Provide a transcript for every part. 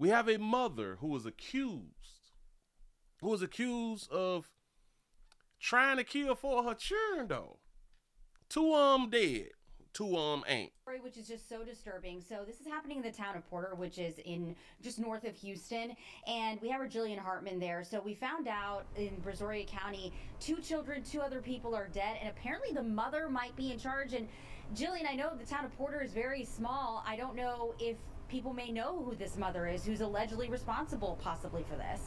We have a mother who was accused of trying to kill for her children, though. 2 dead, 2 ain't. Which is just so disturbing. So this is happening in the town of Porter, which is in just north of Houston, and we have our Jillian Hartman there. So we found out in Brazoria County, 2 children, 2 other people are dead, and apparently the mother might be in charge. And Jillian, I know the town of Porter is very small. I don't know if people may know who this mother is, who's allegedly responsible possibly for this.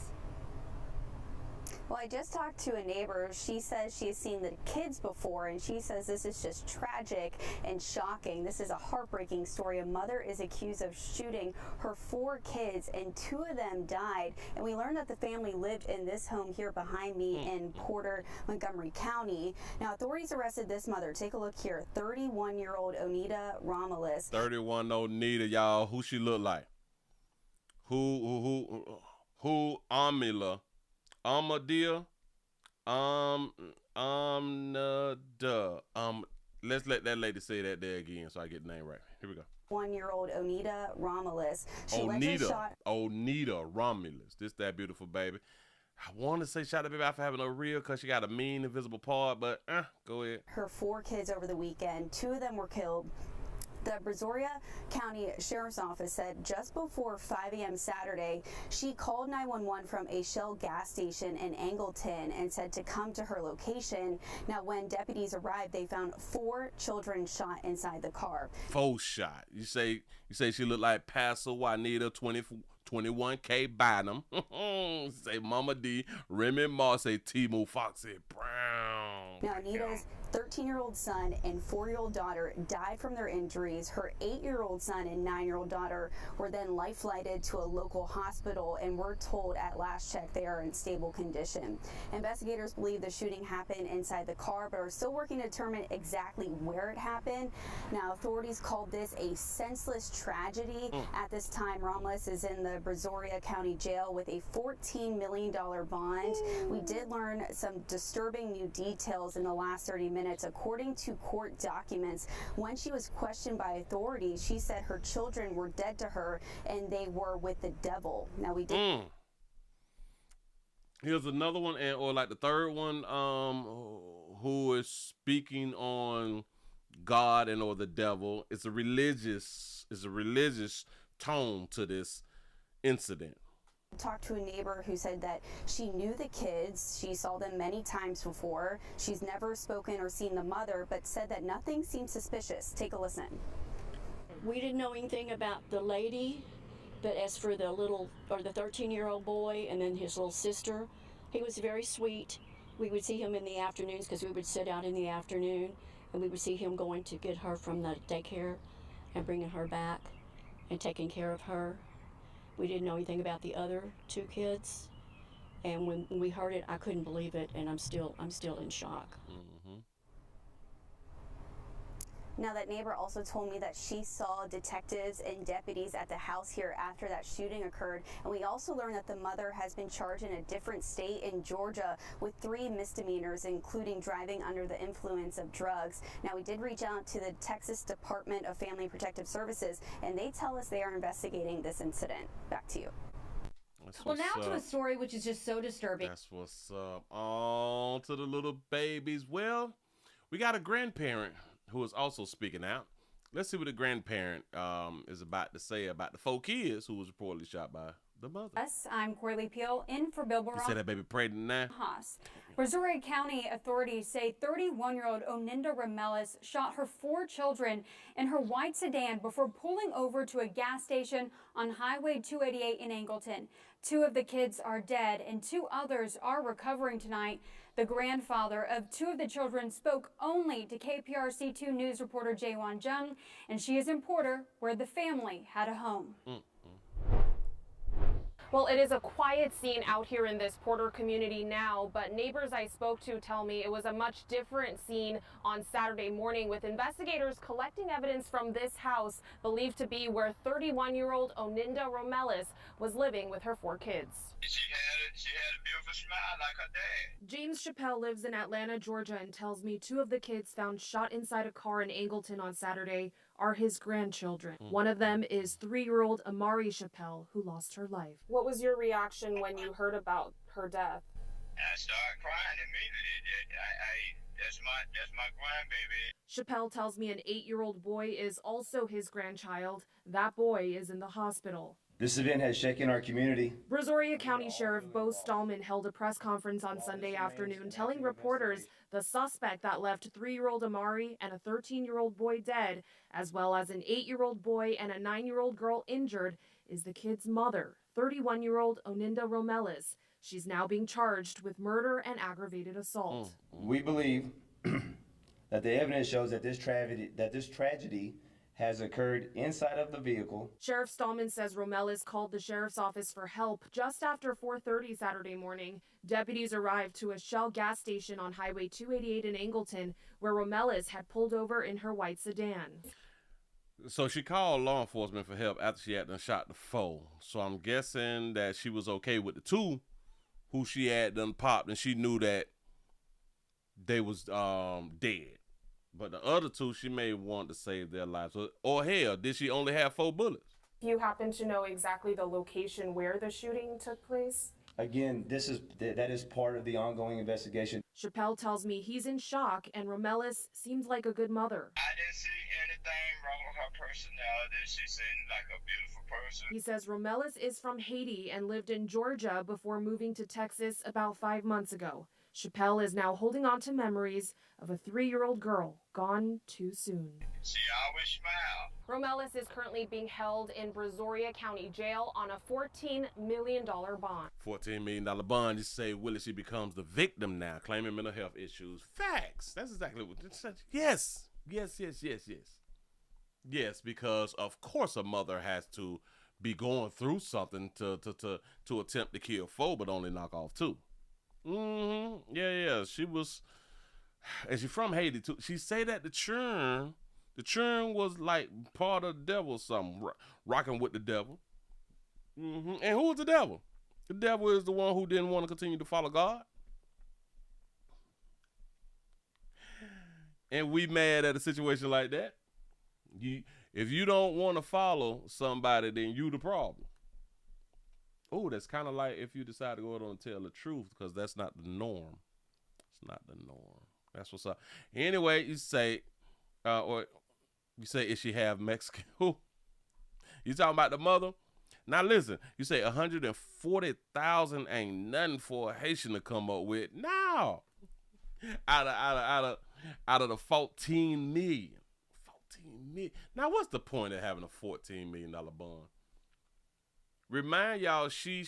Well, I just talked to a neighbor. She says she has seen the kids before, and she says this is just tragic and shocking. This is a heartbreaking story. A mother is accused of shooting her 4 kids, and 2 of them died. And we learned that the family lived in this home here behind me in Porter, Montgomery County. Now, authorities arrested this mother. Take a look here. 31-year-old Onita Romulus. 31 Onita, y'all. Who she look like? Who Amila? Amadea, let's let that lady say that there again so I get the name right. Here we go. 1-year-old Onita Romulus. Onita Romulus. This that beautiful baby. I want to say shout out to baby out for having a real, because she got a mean invisible part, but go ahead. Her 4 kids over the weekend. 2 of them were killed. The Brazoria County Sheriff's Office said just before 5 a.m. Saturday, she called 911 from a Shell gas station in Angleton and said to come to her location. Now, when deputies arrived, they found 4 children shot inside the car. 4 shot. You say she looked like Pastor Juanita 21K Bynum. Say Mama D, Remy Ma, say Timo Foxy Brown. Now, Anita's 13-year-old son and 4-year-old daughter died from their injuries. Her 8-year-old son and 9-year-old daughter were then life-flighted to a local hospital, and we're told at last check they are in stable condition. Investigators believe the shooting happened inside the car, but are still working to determine exactly where it happened. Now, authorities called this a senseless tragedy. At this time, Romulus is in the Brazoria County Jail with a $14 million bond. We did learn some disturbing new details in the last 30 minutes. According to court documents, when she was questioned by authorities, she said her children were dead to her and they were with the devil. Now, we did. Here's another one, or like the third one, who is speaking on God and or the devil. It's a religious tone to this incident. Talked to a neighbor who said that she knew the kids. She saw them many times before. She's never spoken or seen the mother, but said that nothing seemed suspicious. Take a listen. We didn't know anything about the lady, but as for the 13-year-old boy and then his little sister, he was very sweet. We would see him in the afternoons because we would sit out in the afternoon, and we would see him going to get her from the daycare and bringing her back and taking care of her. We didn't know anything about the other 2 kids, and when we heard it, I couldn't believe it, and I'm still in shock. Now, that neighbor also told me that she saw detectives and deputies at the house here after that shooting occurred. And we also learned that the mother has been charged in a different state in Georgia with 3 misdemeanors, including driving under the influence of drugs. Now, we did reach out to the Texas Department of Family and Protective Services, and they tell us they are investigating this incident. Back to you. Well, now to a story which is just so disturbing. That's what's up. On to the little babies. Well, we got a grandparent who is also speaking out. Let's see what the grandparent is about to say about the 4 kids who was reportedly shot by the mother. Yes, I'm Corley Peel in for Bill Barone. You said that baby pregnant now? Haas. Brazoria County authorities say 31-year-old Oninda Romelis shot her 4 children in her white sedan before pulling over to a gas station on Highway 288 in Angleton. 2 of the kids are dead and 2 others are recovering tonight. The grandfather of 2 of the children spoke only to KPRC2 News reporter Jaewon Jung, and she is in Porter, where the family had a home. Well, it is a quiet scene out here in this Porter community now, but neighbors I spoke to tell me it was a much different scene on Saturday morning, with investigators collecting evidence from this house believed to be where 31-year-old Oninda Romelis was living with her 4 kids. She had it she had a beautiful smile like her dad. James Chappelle lives in Atlanta, Georgia, and tells me 2 of the kids found shot inside a car in Angleton on Saturday are his grandchildren. One of them is 3-year-old Amari Chappelle, who lost her life. What was your reaction when you heard about her death? I started crying immediately. That's my grandbaby. Chappelle tells me an 8-year-old boy is also his grandchild. That boy is in the hospital. This event has shaken our community. Brazoria County Sheriff Bo Stallman held a press conference on Sunday afternoon telling reporters the suspect that left 3-year-old Amari and a 13-year-old boy dead, as well as an 8-year-old boy and a 9-year-old girl injured, is the kid's mother, 31-year-old Oninda Romelis. She's now being charged with murder and aggravated assault. We believe that the evidence shows that this tragedy has occurred inside of the vehicle. Sheriff Stallman says Romelis called the sheriff's office for help just after 4:30 Saturday morning. Deputies arrived to a Shell gas station on Highway 288 in Angleton, where Romelis had pulled over in her white sedan. So she called law enforcement for help after she had done shot the 4. So I'm guessing that she was okay with the 2 who she had done popped, and she knew that they was dead. But the other 2, she may want to save their lives. Or hell, did she only have 4 bullets? Do you happen to know exactly the location where the shooting took place? Again, that is part of the ongoing investigation. Chappelle tells me he's in shock, and Romelis seems like a good mother. I didn't see anything wrong with her personality. She seemed like a beautiful person. He says Romelis is from Haiti and lived in Georgia before moving to Texas about 5 months ago. Chappelle is now holding on to memories of a 3-year-old girl gone too soon. She always smiled. Romelis is currently being held in Brazoria County Jail on a $14 million bond. $14 million bond. You say Willie, she becomes the victim now, claiming mental health issues. Facts. That's exactly what it said. Yes. Yes, because of course a mother has to be going through something to attempt to kill 4, but only knock off 2. Yeah. She was, and she from Haiti too. She say that the churn was like part of the devil or something, rocking with the devil. And who was the devil? The devil is the one who didn't want to continue to follow God. And we mad at a situation like that. If you don't want to follow somebody, then you the problem. Oh, that's kind of like if you decide to go out and tell the truth, because that's not the norm. It's not the norm. That's what's up. Anyway, you say, is she half Mexican? Who? You talking about the mother? Now listen, you say 140,000 ain't nothing for a Haitian to come up with. No, out of the 14 million. 14 million. Now what's the point of having a $14 million bond? Remind y'all, she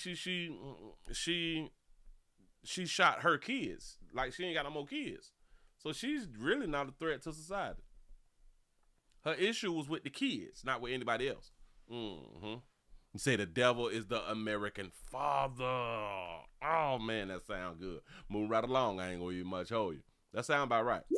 shot her kids. Like, she ain't got no more kids. So she's really not a threat to society. Her issue was with the kids, not with anybody else. You say the devil is the American father. Oh, man, that sound good. Move right along. I ain't gonna even much hold you. That sound about right.